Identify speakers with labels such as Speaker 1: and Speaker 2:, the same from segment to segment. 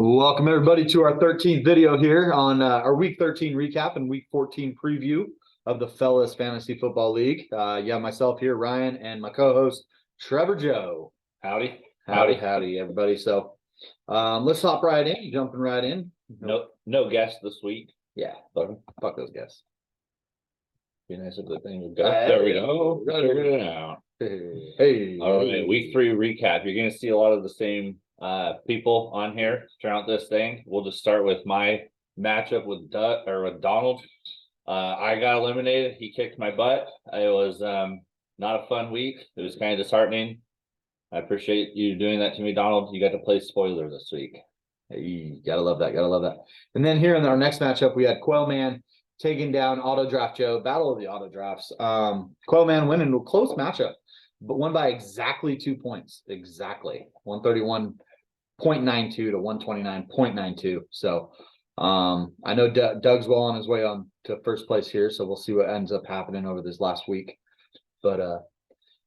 Speaker 1: Welcome everybody to our 13th video here on our Week 13 recap and Week 14 preview of the Fellas Fantasy Football League. Myself here, Ryan, and my co-host Trevor Joe.
Speaker 2: Howdy,
Speaker 1: everybody. So let's hop right in, jumping right in.
Speaker 2: No guests this week.
Speaker 1: Yeah, fuck those guests.
Speaker 2: Be nice if the thing would go. There we go. Figured it out.
Speaker 1: Hey.
Speaker 2: All right, Week 3 recap. You're going to see a lot of the same people on here throughout this thing. We'll just start with my matchup with Donald. I got eliminated. He kicked my butt. It was not a fun week. It was kind of disheartening. I appreciate you doing that to me, Donald. You got to play spoiler this week.
Speaker 1: Hey, gotta love that. And then here in our next matchup, we had Quailman taking down Auto Draft Joe. Battle of the Auto Drafts. Quailman winning a close matchup, but won by exactly 2 points. Exactly. 131.92 to 129.92. So I know Doug's well on his way on to first place here, so we'll see what ends up happening over this last week. But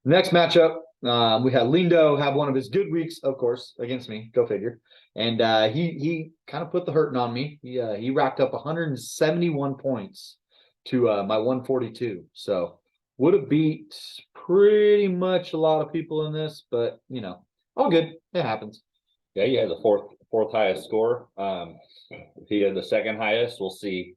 Speaker 1: next matchup, we had Lindo have one of his good weeks, of course, against me. Go figure. And he kind of put the hurting on me. He racked up 171 points to my 142. So would have beat pretty much a lot of people in this, but all good. It happens.
Speaker 2: Yeah, you had the fourth highest score. If he had the second highest, we'll see.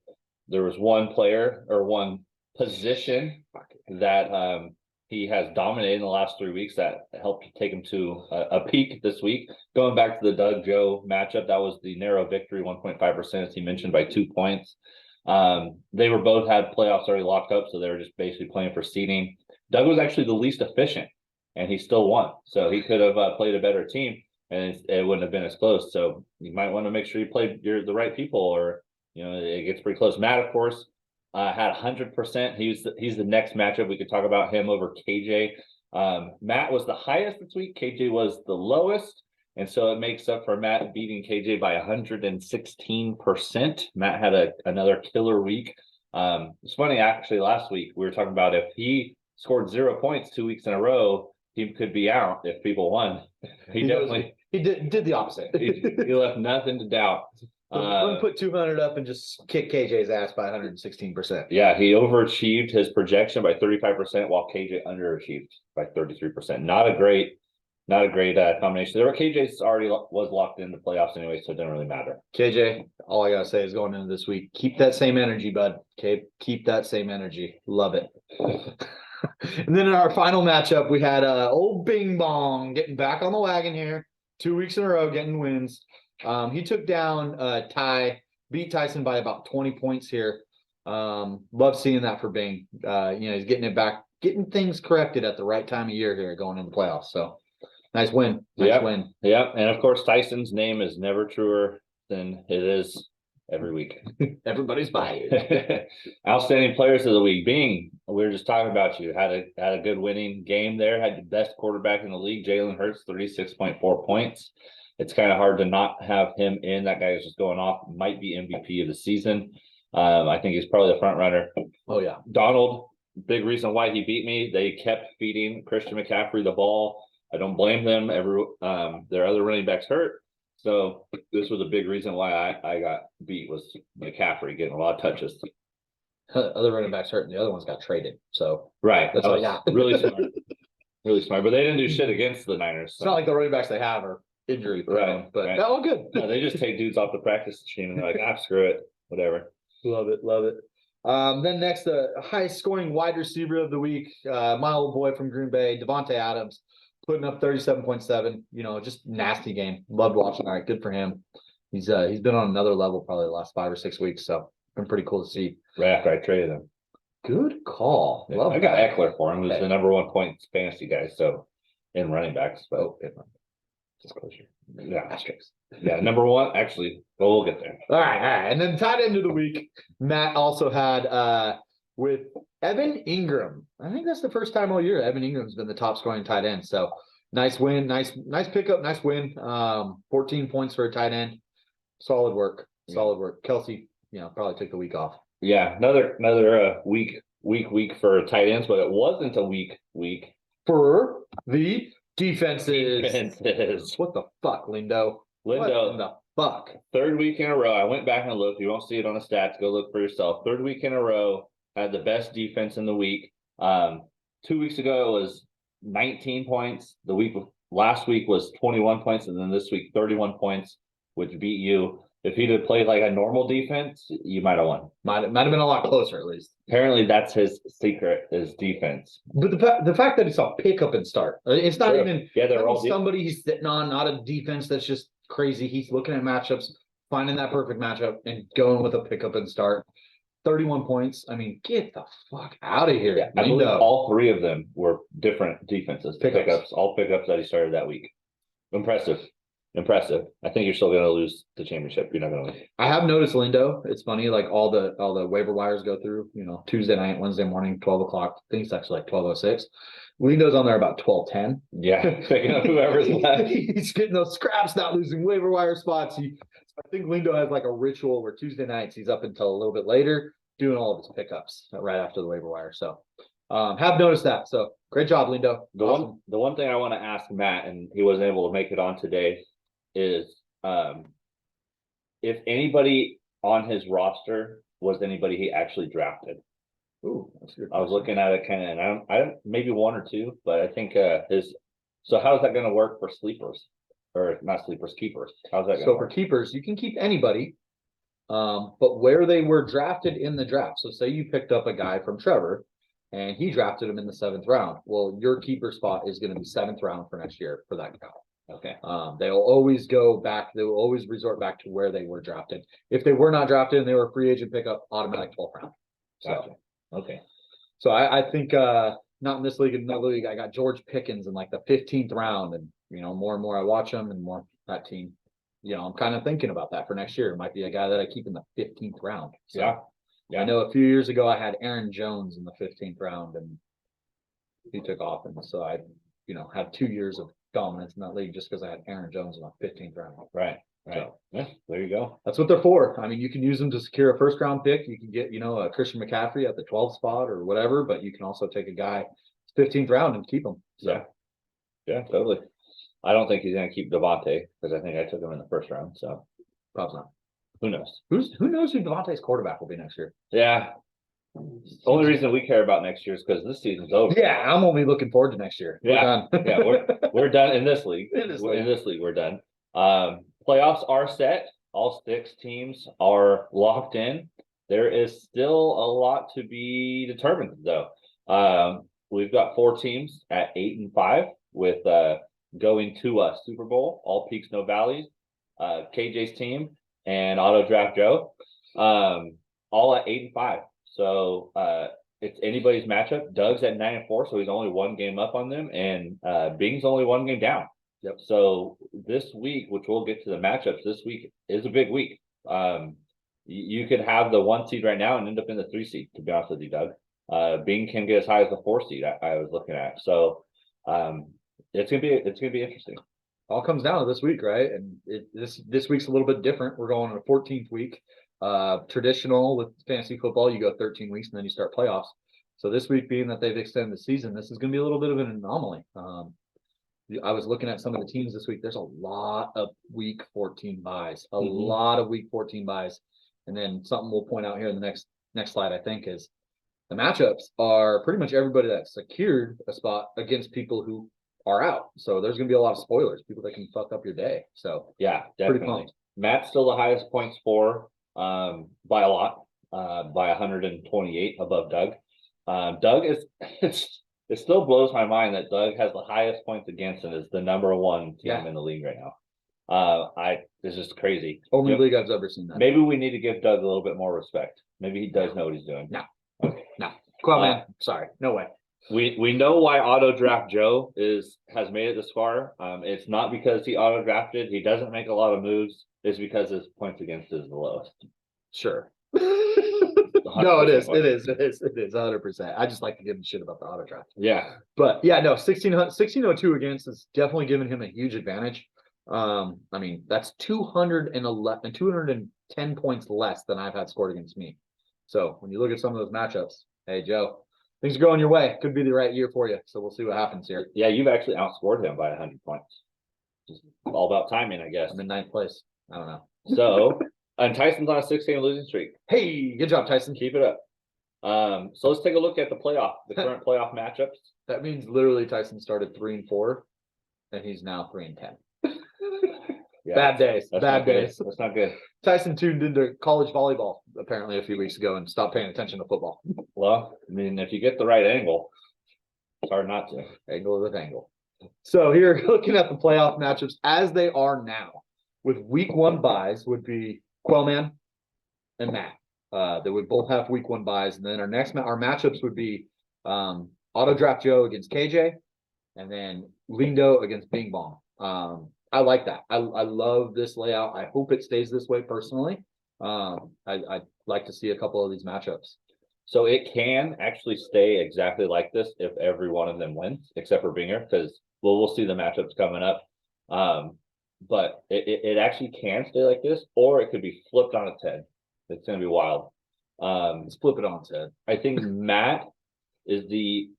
Speaker 2: There was one player or one position that he has dominated in the last 3 weeks that helped take him to a peak this week. Going back to the Doug Joe matchup, that was the narrow victory, 1.5%, as he mentioned, by 2 points. They were both had playoffs already locked up, so they were just basically playing for seeding. Doug was actually the least efficient, and he still won. So he could have played a better team, and it wouldn't have been as close. So you might want to make sure you play the right people, or it gets pretty close. Matt, of course, had 100%. He's the next matchup. We could talk about him over KJ. Matt was the highest this week. KJ was the lowest. And so it makes up for Matt beating KJ by 116%. Matt had another killer week. It's funny, actually, last week we were talking about if he scored 0 points 2 weeks in a row, he could be out if people won. He
Speaker 1: did the opposite.
Speaker 2: he left nothing to doubt.
Speaker 1: Put 200 up and just kick KJ's ass by 116%.
Speaker 2: Yeah, he overachieved his projection by 35%, while KJ underachieved by 33%. Not a great combination. KJ's already was locked in the playoffs anyway, so it didn't really matter.
Speaker 1: KJ, all I gotta say is going into this week, keep that same energy, bud. Okay, keep that same energy. Love it. And then in our final matchup, we had old Bing Bong getting back on the wagon here, 2 weeks in a row, getting wins. He took down Ty, beat Tyson by about 20 points here. Love seeing that for Bing. He's getting it back, getting things corrected at the right time of year here going into the playoffs. So nice win. Win.
Speaker 2: Yeah. And of course, Tyson's name is never truer than it is every week.
Speaker 1: Everybody's buying.
Speaker 2: Outstanding players of the week. Bing, we were just talking about you. Had a good winning game there. Had the best quarterback in the league, Jalen Hurts, 36.4 points. It's kind of hard to not have him in. That guy is just going off. Might be MVP of the season. I think he's probably the front runner.
Speaker 1: Oh, yeah.
Speaker 2: Donald, big reason why he beat me. They kept feeding Christian McCaffrey the ball. I don't blame them. Their other running backs hurt. So this was a big reason why I got beat, was McCaffrey getting a lot of touches.
Speaker 1: Other running backs hurt and the other ones got traded. So
Speaker 2: right.
Speaker 1: That's all I got.
Speaker 2: Really smart. Really smart. But they didn't do shit against the Niners. So.
Speaker 1: It's not like the running backs they have are injury prone, but
Speaker 2: right.
Speaker 1: All good.
Speaker 2: No, they just take dudes off the practice team and they're like, screw it, whatever.
Speaker 1: Love it. Then next, the highest scoring wide receiver of the week, my old boy from Green Bay, Devontae Adams, putting up 37.7. Just nasty game. Loved watching. All right, good for him. He's been on another level probably the last 5 or 6 weeks, so been pretty cool to see.
Speaker 2: Right after I traded him.
Speaker 1: Good call.
Speaker 2: Yeah, I got Eckler for him. He was the number 1 point fantasy guy, so in running backs. But disclosure. Yeah, asterisks. Yeah, number 1, actually. Well, we'll get there.
Speaker 1: All right. And then tight end of the week, Matt also had with Evan Ingram. I think that's the first time all year Evan Ingram's been the top scoring tight end. So nice win, nice pickup, nice win. 14 points for a tight end. Solid work. Kelsey, probably took the week off.
Speaker 2: Yeah, another week for tight ends, but it wasn't a week
Speaker 1: for the defenses. What the fuck, Lindo?
Speaker 2: Lindo,
Speaker 1: fuck.
Speaker 2: Third week in a row. I went back and looked. You won't see it on the stats. Go look for yourself. Third week in a row, had the best defense in the week. 2 weeks ago it was 19 points. Last week was 21 points, and then this week 31 points, which beat you. If he'd have played like a normal defense, you might have won.
Speaker 1: Might have been a lot closer at least.
Speaker 2: Apparently, that's his secret, is defense.
Speaker 1: But the fact that it's a pick up and start, it's not
Speaker 2: Sure.
Speaker 1: even
Speaker 2: They're all
Speaker 1: somebody he's sitting on, not a defense that's just crazy. He's looking at matchups, finding that perfect matchup, and going with a pick up and start. 31 points. I mean, get the fuck out of here.
Speaker 2: Yeah, I believe all three of them were different defenses. Pickups, all pickups that he started that week. Impressive. I think you're still going to lose the championship. You're not going to win.
Speaker 1: I have noticed Lindo. It's funny, like all the waiver wires go through, Tuesday night, Wednesday morning, 12 o'clock. I think it's actually like 12:06. Lindo's on there about 12:10.
Speaker 2: Yeah, picking up whoever's left.
Speaker 1: He's getting those scraps, not losing waiver wire spots. I think Lindo has like a ritual where Tuesday nights he's up until a little bit later doing all of his pickups right after the waiver wire. So have noticed that. So great job, Lindo.
Speaker 2: The one thing I want to ask Matt, and he wasn't able to make it on today, is if anybody on his roster was anybody he actually drafted.
Speaker 1: Ooh, that's good.
Speaker 2: I was looking at it kind of, and I don't maybe one or two, but I think so how's that going to work for sleepers? Or not sleepers, keepers. How's that going to work?
Speaker 1: For keepers, you can keep anybody, but where they were drafted in the draft. So say you picked up a guy from Trevor and he drafted him in the 7th round. Well, your keeper spot is going to be 7th round for next year for that guy.
Speaker 2: Okay.
Speaker 1: They'll always go back. They will always resort back to where they were drafted. If they were not drafted and they were a free agent pickup, automatic 12th round.
Speaker 2: Gotcha. Okay.
Speaker 1: So I think not in this league, in another league, I got George Pickens in like the 15th round, and more and more I watch him and more that team. I'm kind of thinking about that for next year. It might be a guy that I keep in the 15th round. So,
Speaker 2: yeah.
Speaker 1: I know a few years ago I had Aaron Jones in the 15th round, and he took off, and so I, had 2 years of dominance in that league just because I had Aaron Jones in the 15th round.
Speaker 2: Right.
Speaker 1: So,
Speaker 2: yeah, there you go.
Speaker 1: That's what they're for. I mean, you can use them to secure a 1st round pick. You can get, a Christian McCaffrey at the 12th spot or whatever, but you can also take a guy 15th round and keep him. So.
Speaker 2: Yeah, totally. I don't think he's going to keep Devontae because I think I took him in the 1st round. So
Speaker 1: probably not.
Speaker 2: Who knows?
Speaker 1: Who knows who Devontae's quarterback will be next year?
Speaker 2: Yeah. The only reason we care about next year is because this season's over.
Speaker 1: Yeah, I'm only looking forward to next year.
Speaker 2: Yeah, we're done in this league.
Speaker 1: In this league,
Speaker 2: we're done. Playoffs are set. All 6 teams are locked in. There is still a lot to be determined, though. We've got 4 teams at 8-5 with going to a Super Bowl. All peaks, no valleys. KJ's team and Auto Draft Joe, all at 8-5. So it's anybody's matchup. Doug's at 9-4, so he's only 1 game up on them, and Bing's only 1 game down.
Speaker 1: Yep.
Speaker 2: So this week, which we'll get to the matchups, this week is a big week. You could have the 1 seed right now and end up in the 3 seed, to be honest with you, Doug. Bing can get as high as the 4 seed I was looking at. So it's gonna be interesting.
Speaker 1: All comes down to this week, right? And this week's a little bit different. We're going on a 14th week. Traditional with fantasy football, you go 13 weeks and then you start playoffs. So this week, being that they've extended the season, this is going to be a little bit of an anomaly. I was looking at some of the teams this week. There's a lot of week 14 buys, lot of week 14 buys. And then something we'll point out here in the next slide, I think, is the matchups are pretty much everybody that secured a spot against people who are out. So there's going to be a lot of spoilers, people that can fuck up your day. So
Speaker 2: yeah, definitely. Matt's still the highest points for by a lot, by 128 above Doug. Doug is it still blows my mind that Doug has the highest points against and is the number 1 team in the league right now. It's just crazy.
Speaker 1: Only league I've ever seen that.
Speaker 2: Maybe we need to give Doug a little bit more respect. Maybe he does know what he's doing.
Speaker 1: No. Okay. No. Come on, man. Sorry. No way.
Speaker 2: We know why Auto Draft Joe has made it this far. It's not because he auto drafted. He doesn't make a lot of moves. It's because his points against is the lowest.
Speaker 1: Sure. No, it is 100%. I just like to give him shit about the auto draft.
Speaker 2: Yeah.
Speaker 1: But yeah, no, 1602 against is definitely giving him a huge advantage. I mean, that's 210 points less than I've had scored against me. So when you look at some of those matchups, hey Joe, things are going your way. Could be the right year for you. So we'll see what happens here.
Speaker 2: Yeah, you've actually outscored him by 100 points. Just all about timing, I guess.
Speaker 1: I'm in 9th place. I don't know.
Speaker 2: So, and Tyson's on a 6-game losing streak.
Speaker 1: Hey, good job, Tyson.
Speaker 2: Keep it up. So let's take a look at the current playoff matchups.
Speaker 1: That means literally Tyson started 3-4, and he's now 3-10.
Speaker 2: Yeah,
Speaker 1: Bad days.
Speaker 2: that's
Speaker 1: Bad
Speaker 2: not good.
Speaker 1: days.
Speaker 2: That's not good.
Speaker 1: Tyson tuned into college volleyball apparently a few weeks ago and stopped paying attention to football.
Speaker 2: Well, I mean, if you get the right angle, it's hard not to.
Speaker 1: Angle of angle. So here, looking at the playoff matchups as they are now, with week 1 buys would be Quellman and Matt. They would both have week 1 buys, and then our matchups would be Auto Draft Joe against KJ, and then Lindo against Bing Bong. I like that. I love this layout. I hope it stays this way personally. I'd like to see a couple of these matchups.
Speaker 2: So it can actually stay exactly like this if every one of them wins, except for Binger, because we'll see the matchups coming up. But it actually can stay like this, or it could be flipped on its head. It's going to be wild.
Speaker 1: Let's flip it on its head.
Speaker 2: I think Matt is the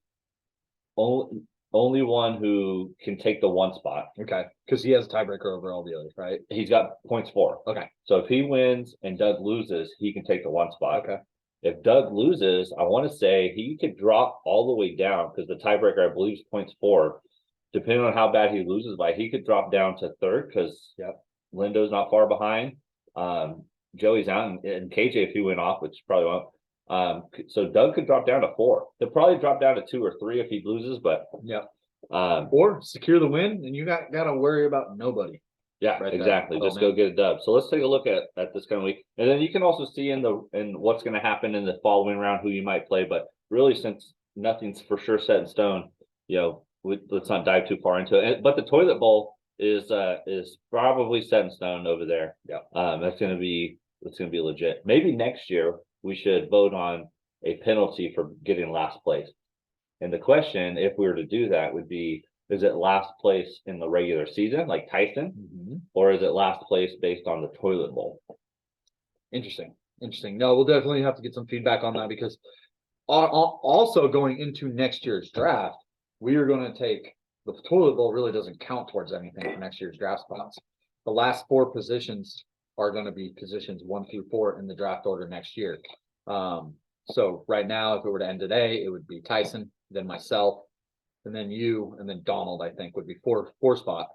Speaker 2: only one who can take the 1 spot.
Speaker 1: Okay, because he has a tiebreaker over all the others, right?
Speaker 2: He's got points for.
Speaker 1: Okay.
Speaker 2: So if he wins and Doug loses, he can take the 1 spot.
Speaker 1: Okay.
Speaker 2: If Doug loses, I want to say he could drop all the way down because the tiebreaker, I believe, is points 4. Depending on how bad he loses by, he could drop down to 3rd because Lindo's not far behind. Joey's out, and KJ, if he went off, which probably won't. So Doug could drop down to 4. He'll probably drop down to 2 or 3 if he loses, but
Speaker 1: or secure the win, and you got to worry about nobody.
Speaker 2: Yeah, right, exactly. Just go get a dub. So let's take a look at this kind of week, and then you can also see in what's going to happen in the following round who you might play. But really, since nothing's for sure set in stone, let's not dive too far into it. But the toilet bowl is probably set in stone over there.
Speaker 1: Yeah,
Speaker 2: that's going to be legit. Maybe next year we should vote on a penalty for getting last place. And the question, if we were to do that, would be: is it last place in the regular season, like Tyson, or is it last place based on the toilet bowl?
Speaker 1: Interesting. No, we'll definitely have to get some feedback on that, because also going into next year's draft, we are going to take the toilet bowl really doesn't count towards anything for next year's draft spots. The last 4 positions are going to be positions 1 through 4 in the draft order next year. So right now, if it were to end today, it would be Tyson, then myself, and then you, and then Donald, I think, would be 4 spot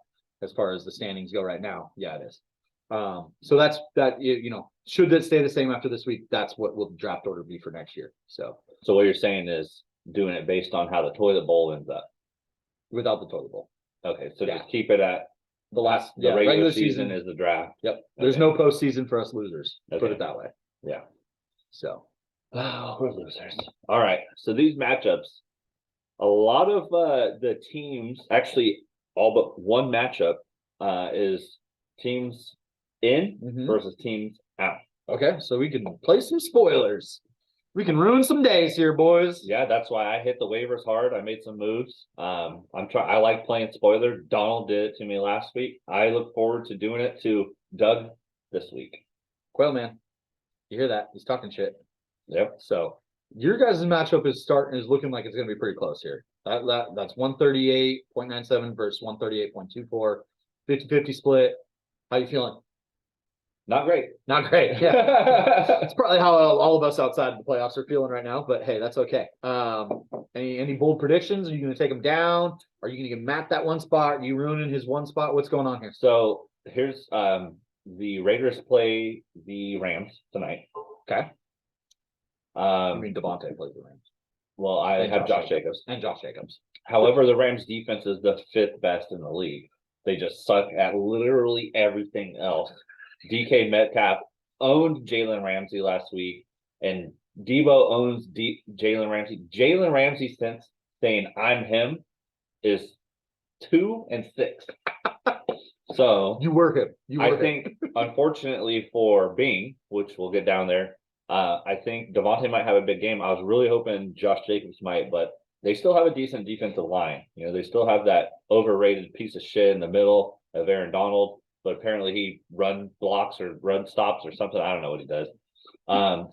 Speaker 1: as far as the standings go right now. Yeah, it is. So that's that. Should that stay the same after this week, that's what will the draft order be for next year. So
Speaker 2: what you're saying is doing it based on how the toilet bowl ends up,
Speaker 1: without the toilet bowl.
Speaker 2: Okay, so just keep it at
Speaker 1: the last.
Speaker 2: The regular season is the draft.
Speaker 1: Yep. There's no postseason for us losers. Okay. Put it that way.
Speaker 2: Yeah.
Speaker 1: So
Speaker 2: we're losers. All right. So these matchups. A lot of the teams, actually all but one matchup, is teams in versus teams out.
Speaker 1: Okay, so we can play some spoilers. We can ruin some days here, boys.
Speaker 2: Yeah, that's why I hit the waivers hard. I made some moves. I like playing spoiler. Donald did it to me last week. I look forward to doing it to Doug this week.
Speaker 1: Quail man, you hear that? He's talking shit.
Speaker 2: Yep.
Speaker 1: So your guys' matchup is looking like it's going to be pretty close here. That's 138.97 versus 138.24, 50-50 split. How you feeling?
Speaker 2: Not great.
Speaker 1: Not great. Yeah. It's probably how all of us outside of the playoffs are feeling right now, but hey, that's okay. Any bold predictions? Are you going to take him down? Are you going to give Matt that 1 spot? Are you ruining his 1 spot? What's going on here?
Speaker 2: So here's the Raiders play the Rams tonight.
Speaker 1: Okay. I mean, Devontae plays the Rams.
Speaker 2: Well, I have Josh Jacobs.
Speaker 1: And Josh Jacobs.
Speaker 2: However, the Rams defense is the 5th best in the league. They just suck at literally everything else. DK Metcalf owned Jalen Ramsey last week, and Debo owns Jalen Ramsey. Jalen Ramsey, since saying I'm him, is 2 and 6. So
Speaker 1: you work him.
Speaker 2: I think, unfortunately for Bing, which we'll get down there, I think Devontae might have a big game. I was really hoping Josh Jacobs might, but they still have a decent defensive line. They still have that overrated piece of shit in the middle of Aaron Donald, but apparently he run blocks or run stops or something. I don't know what he does.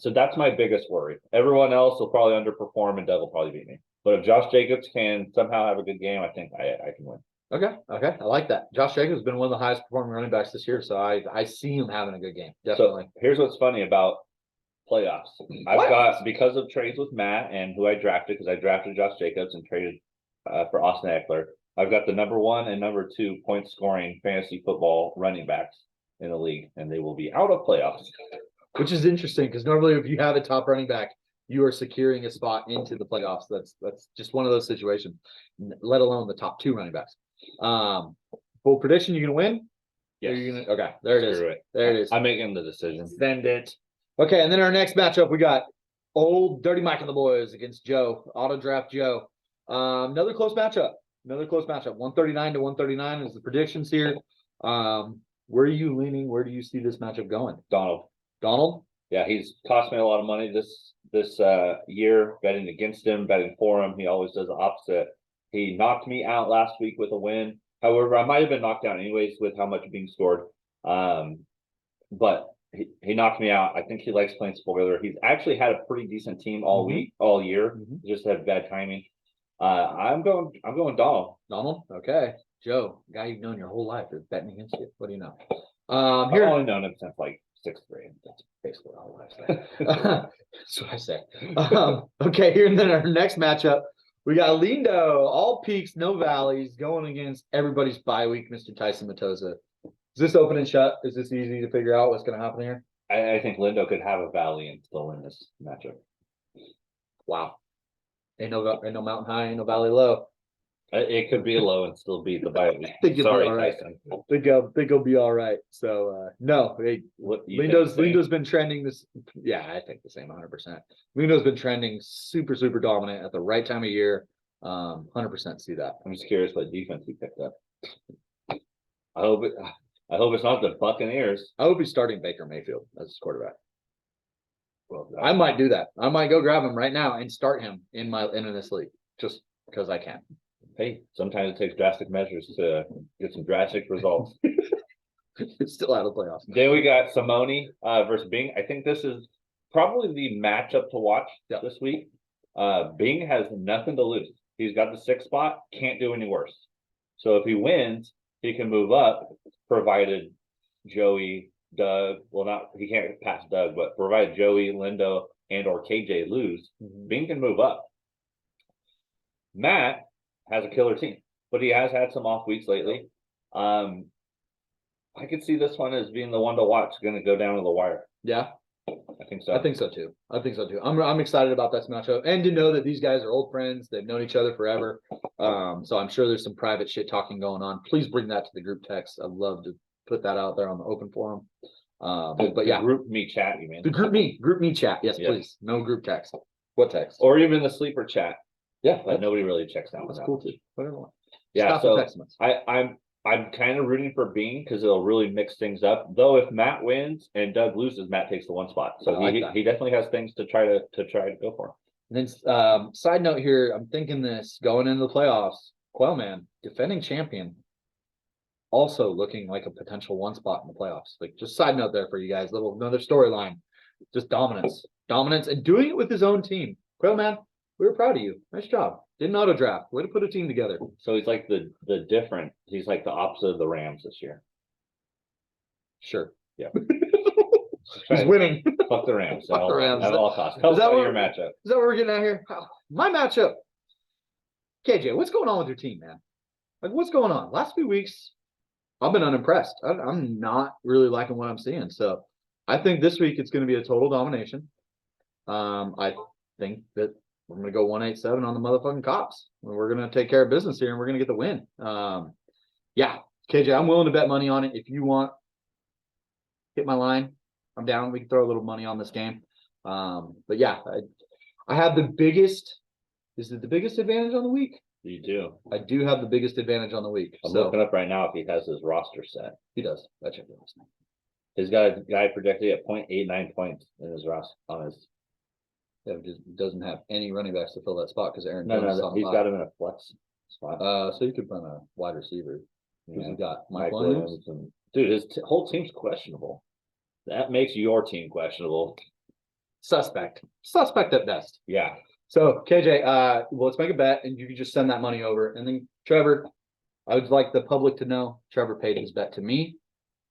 Speaker 2: So that's my biggest worry. Everyone else will probably underperform, and Doug will probably beat me. But if Josh Jacobs can somehow have a good game, I think I can win.
Speaker 1: Okay. I like that. Josh Jacobs has been one of the highest performing running backs this year, so I see him having a good game. Definitely.
Speaker 2: So here's what's funny about playoffs. I've got, because of trades with Matt and who I drafted, because I drafted Josh Jacobs and traded for Austin Eckler. I've got the number 1 and number 2 point scoring fantasy football running backs in the league, and they will be out of playoffs.
Speaker 1: Which is interesting because normally if you have a top running back, you are securing a spot into the playoffs. That's just one of those situations, let alone the top 2 running backs. Full prediction, you gonna win?
Speaker 2: Yes.
Speaker 1: Okay, there it is. There it is.
Speaker 2: I'm making the decision.
Speaker 1: Send it. Okay, and then our next matchup, we got old Dirty Mike and the boys against Joe, auto draft Joe. Another close matchup. 139 to 139 is the predictions here. Where are you leaning? Where do you see this matchup going? Donald?
Speaker 2: Yeah, he's cost me a lot of money this year betting against him, betting for him. He always does the opposite. He knocked me out last week with a win. However, I might have been knocked out anyways with how much being scored. But he knocked me out. I think he likes playing spoiler. He's actually had a pretty decent team all year. Just had bad timing. I'm going Donald.
Speaker 1: Donald? Okay. Joe, guy you've known your whole life is betting against you. What do you know?
Speaker 2: I've only known him since like 6th grade.
Speaker 1: That's basically all I say. That's what I say. Okay, here and then our next matchup, we got Lindo, all peaks, no valleys, going against everybody's bye week, Mr. Tyson Matosa. Is this open and shut? Is this easy to figure out what's going to happen here?
Speaker 2: I think Lindo could have a valley and still win this matchup.
Speaker 1: Wow. Ain't no mountain high, ain't no valley low.
Speaker 2: It could be low and still beat the bye week.
Speaker 1: Think you'll be all right. Think he'll be all right. So no, Lindo's been trending this. Yeah, I think the same 100%. Lindo's been trending super dominant at the right time of year. 100% see that.
Speaker 2: I'm just curious what defense he picked up. I hope it's not the Buccaneers.
Speaker 1: I hope he's starting Baker Mayfield as his quarterback. Well, I might do that. I might go grab him right now and start him in this league just because I can.
Speaker 2: Hey, sometimes it takes drastic measures to get some drastic results.
Speaker 1: It's still out of the playoffs.
Speaker 2: Then we got Simone versus Bing. I think this is probably the matchup to watch this week. Bing has nothing to lose. He's got the 6th spot, can't do any worse. So if he wins, he can move up, provided Joey, Doug, he can't pass Doug, but provided Joey, Lindo, and or KJ lose, Bing can move up. Matt has a killer team, but he has had some off weeks lately. I could see this one as being the one to watch, going to go down to the wire.
Speaker 1: Yeah.
Speaker 2: I think so.
Speaker 1: I think so too. I'm excited about this matchup and to know that these guys are old friends. They've known each other forever. So I'm sure there's some private shit talking going on. Please bring that to the group text. I'd love to put that out there on the open forum. But yeah,
Speaker 2: group me chat, you mean?
Speaker 1: The group me chat. Yes, please. No group text. What text?
Speaker 2: Or even the sleeper chat.
Speaker 1: Yeah,
Speaker 2: but nobody really checks that.
Speaker 1: That's cool too. Whatever.
Speaker 2: Yeah, so I'm kind of rooting for Bean because it'll really mix things up. Though if Matt wins and Doug loses, Matt takes the 1 spot. So he definitely has things to try to go for.
Speaker 1: And then side note here, I'm thinking this going into the playoffs. Quailman, defending champion, also looking like a potential 1 spot in the playoffs. Like just side note there for you guys, another storyline. Just dominance, and doing it with his own team. Quailman, we were proud of you. Nice job. Didn't auto draft. Way to put a team together.
Speaker 2: So he's like he's like the opposite of the Rams this year.
Speaker 1: Sure.
Speaker 2: Yeah.
Speaker 1: He's winning.
Speaker 2: Fuck the Rams.
Speaker 1: Fuck the Rams.
Speaker 2: At all costs. Is that your matchup?
Speaker 1: Is that what we're getting at here? My matchup. KJ, what's going on with your team, man? Like, what's going on? Last few weeks, I've been unimpressed. I'm not really liking what I'm seeing. So I think this week it's going to be a total domination. I think that we're going to go 187 on the motherfucking Cops. We're going to take care of business here and we're going to get the win. Yeah, KJ, I'm willing to bet money on it. If you want, hit my line. I'm down. We can throw a little money on this game. But yeah, I have the biggest. Is it the biggest advantage on the week?
Speaker 2: You do.
Speaker 1: I do have the biggest advantage on the week.
Speaker 2: I'm looking up right now if he has his roster set.
Speaker 1: He does. I checked it last night.
Speaker 2: He's got a guy projected at 0.89 points in his roster on his.
Speaker 1: Yeah, just doesn't have any running backs to fill that spot because Aaron.
Speaker 2: No, he's got him in a flex spot.
Speaker 1: So you could run a wide receiver.
Speaker 2: Yeah.
Speaker 1: He got Mike
Speaker 2: Williams and dude, his whole team's questionable. That makes your team questionable.
Speaker 1: Suspect at best.
Speaker 2: Yeah.
Speaker 1: So KJ, well, let's make a bet, and you can just send that money over, and then Trevor, I would like the public to know Trevor paid his bet to me.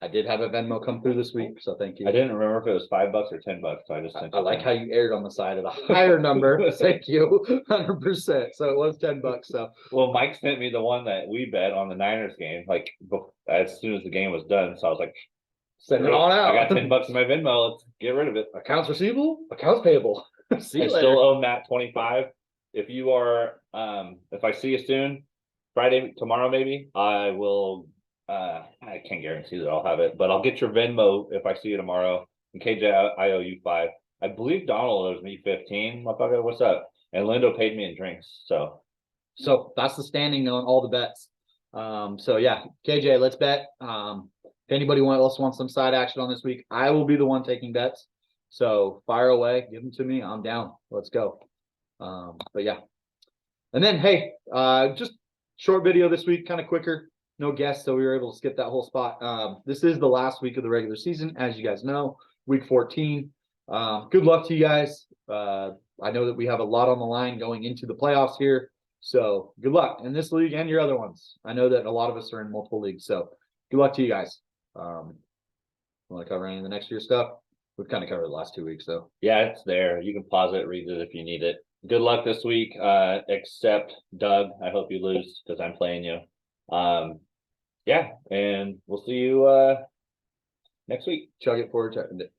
Speaker 1: I did have a Venmo come through this week, so thank you.
Speaker 2: I didn't remember if it was $5 or $10, so I just sent
Speaker 1: I like how you aired on the side of the higher number. Thank you, 100%. So it was $10. So
Speaker 2: Well, Mike sent me the one that we bet on the Niners game, like as soon as the game was done. So I was like,
Speaker 1: send it on out.
Speaker 2: I got $10 in my Venmo. Let's get rid of it.
Speaker 1: Accounts receivable, accounts payable. See you
Speaker 2: I
Speaker 1: later.
Speaker 2: still owe Matt 25. If you are, if I see you soon, Friday, tomorrow, maybe I will. I can't guarantee that I'll have it, but I'll get your Venmo if I see you tomorrow. And KJ, I owe you 5. I believe Donald owes me 15. Motherfucker, what's up? And Lindo paid me in drinks. So
Speaker 1: that's the standing on all the bets. So yeah, KJ, let's bet. If anybody else wants some side action on this week, I will be the one taking bets. So fire away, give them to me. I'm down. Let's go. But yeah. And then, hey, just short video this week, kind of quicker. No guests, so we were able to skip that whole spot. This is the last week of the regular season, as you guys know, week 14. Good luck to you guys. I know that we have a lot on the line going into the playoffs here. So good luck in this league and your other ones. I know that a lot of us are in multiple leagues. So good luck to you guys. Want to cover any of the next year stuff? We've kind of covered the last 2 weeks, so.
Speaker 2: yeah, it's there. You can pause it, read it if you need it. Good luck this week, except Doug. I hope you lose because I'm playing you. Yeah, and we'll see you next week.
Speaker 1: Chug it forward, checking it.